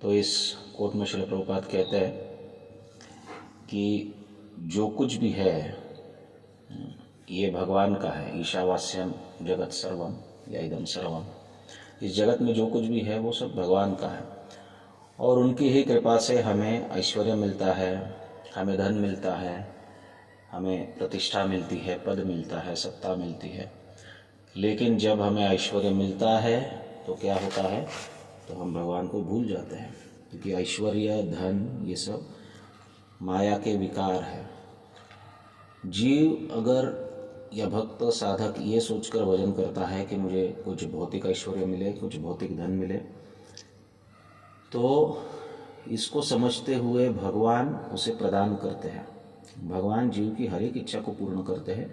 तो इस कोट में श्रील प्रभुपाद कहते हैं कि जो कुछ भी है ये भगवान का है। ईशावास्यम जगत सर्वम या इदम सर्वम, इस जगत में जो कुछ भी है वो सब भगवान का है और उनकी ही कृपा से हमें ऐश्वर्य मिलता है, हमें धन मिलता है, हमें प्रतिष्ठा मिलती है, पद मिलता है, सत्ता मिलती है। लेकिन जब हमें ऐश्वर्य मिलता है तो क्या होता है, तो हम भगवान को भूल जाते हैं, क्योंकि ऐश्वर्य धन ये सब माया के विकार है। जीव अगर या भक्त साधक ये सोचकर भजन करता है कि मुझे कुछ भौतिक ऐश्वर्य मिले, कुछ भौतिक धन मिले, तो इसको समझते हुए भगवान उसे प्रदान करते हैं। भगवान जीव की हर एक इच्छा को पूर्ण करते हैं,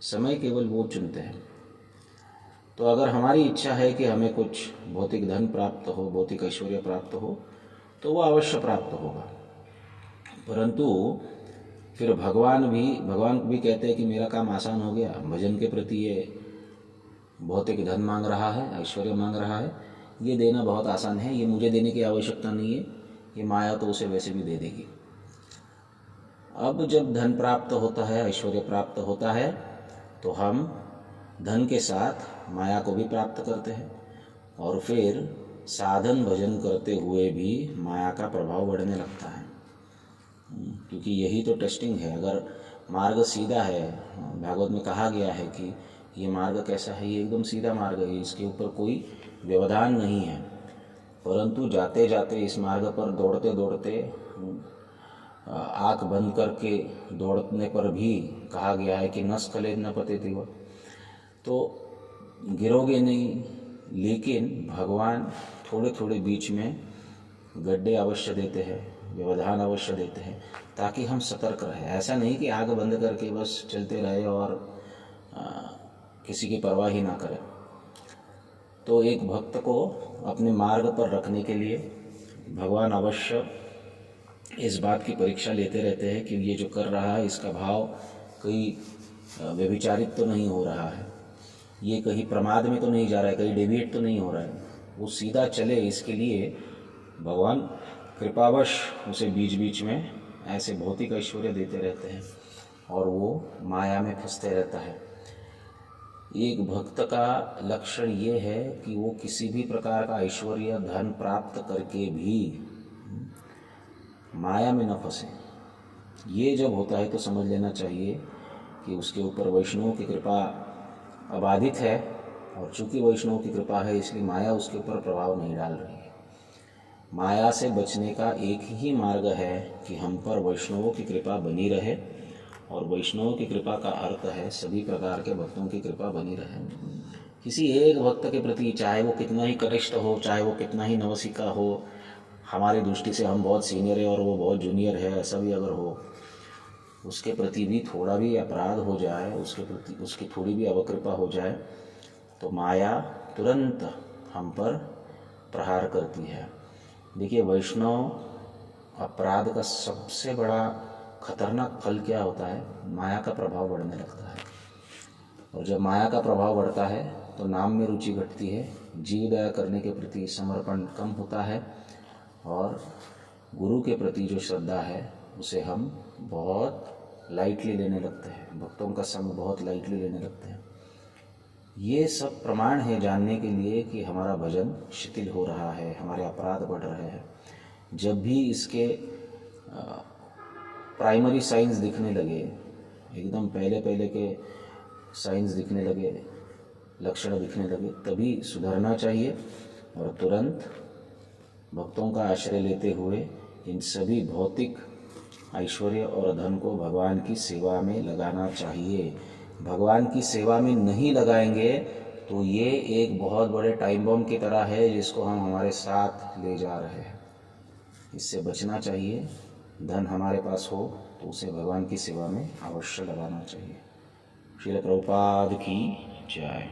समय केवल वो चुनते हैं। तो अगर हमारी इच्छा है कि हमें कुछ भौतिक धन प्राप्त हो, भौतिक ऐश्वर्य प्राप्त हो, तो वो अवश्य प्राप्त होगा। परंतु फिर भगवान भी कहते हैं कि मेरा काम आसान हो गया, भजन के प्रति ये भौतिक धन मांग रहा है, ऐश्वर्य मांग रहा है, ये देना बहुत आसान है, ये मुझे देने की आवश्यकता नहीं है, ये माया तो उसे वैसे भी दे देगी। अब जब धन प्राप्त होता है, ऐश्वर्य प्राप्त होता है, तो हम धन के साथ माया को भी प्राप्त करते हैं और फिर साधन भजन करते हुए भी माया का प्रभाव बढ़ने लगता है। क्योंकि यही तो टेस्टिंग है। अगर मार्ग सीधा है, भागवत में कहा गया है कि ये मार्ग कैसा है, ये एकदम सीधा मार्ग है, इसके ऊपर कोई व्यवधान नहीं है। परंतु जाते जाते इस मार्ग पर दौड़ते दौड़ते आँख बंद करके दौड़ने पर भी कहा गया है कि न स्खलेत न पतेति वा, तो गिरोगे नहीं। लेकिन भगवान थोड़े थोड़े बीच में गड्ढे अवश्य देते हैं, व्यवधान अवश्य देते हैं, ताकि हम सतर्क रहें। ऐसा नहीं कि आँख बंद करके बस चलते रहे और किसी की परवाह ही ना करें। तो एक भक्त को अपने मार्ग पर रखने के लिए भगवान अवश्य इस बात की परीक्षा लेते रहते हैं कि ये जो कर रहा है इसका भाव कहीं व्यभिचारित तो नहीं हो रहा है, ये कहीं प्रमाद में तो नहीं जा रहा है, कहीं डेविएट तो नहीं हो रहा है, वो सीधा चले। इसके लिए भगवान कृपावश उसे बीच बीच में ऐसे भौतिक ऐश्वर्य देते रहते हैं और वो माया में फंसते रहता है। एक भक्त का लक्षण ये है कि वो किसी भी प्रकार का ऐश्वर्य धन प्राप्त करके भी माया में न फंसे। ये जब होता है तो समझ लेना चाहिए कि उसके ऊपर वैष्णवों की कृपा अबाधित है, और चूंकि वैष्णवों की कृपा है इसलिए माया उसके ऊपर प्रभाव नहीं डाल रही है। माया से बचने का एक ही मार्ग है कि हम पर वैष्णवों की कृपा बनी रहे, और वैष्णवों की कृपा का अर्थ है सभी प्रकार के भक्तों की कृपा बनी रहे। किसी एक भक्त के प्रति, चाहे वो कितना ही कनिष्ठ हो, चाहे वो कितना ही नवसिका हो, हमारी दृष्टि से हम बहुत सीनियर है और वो बहुत जूनियर है, ऐसा भी अगर हो, उसके प्रति भी थोड़ा भी अपराध हो जाए, उसके प्रति उसकी थोड़ी भी अवकृपा हो जाए, तो माया तुरंत हम पर प्रहार करती है। देखिए, वैष्णव अपराध का सबसे बड़ा खतरनाक फल क्या होता है, माया का प्रभाव बढ़ने लगता है। और जब माया का प्रभाव बढ़ता है तो नाम में रुचि घटती है, जीव दया करने के प्रति समर्पण कम होता है, और गुरु के प्रति जो श्रद्धा है उसे हम बहुत लाइटली लेने लगते हैं, भक्तों का संग बहुत लाइटली लेने लगते हैं। ये सब प्रमाण है जानने के लिए कि हमारा भजन शिथिल हो रहा है, हमारे अपराध बढ़ रहे हैं। जब भी इसके प्राइमरी साइंस दिखने लगे, एकदम पहले के साइंस दिखने लगे, लक्षण दिखने लगे, तभी सुधरना चाहिए और तुरंत भक्तों का आश्रय लेते हुए इन सभी भौतिक ऐश्वर्य और धन को भगवान की सेवा में लगाना चाहिए। भगवान की सेवा में नहीं लगाएंगे तो ये एक बहुत बड़े टाइम बम की तरह है जिसको हम हमारे साथ ले जा रहे हैं। इससे बचना चाहिए। धन हमारे पास हो तो उसे भगवान की सेवा में अवश्य लगाना चाहिए। श्रील प्रभुपाद की जय।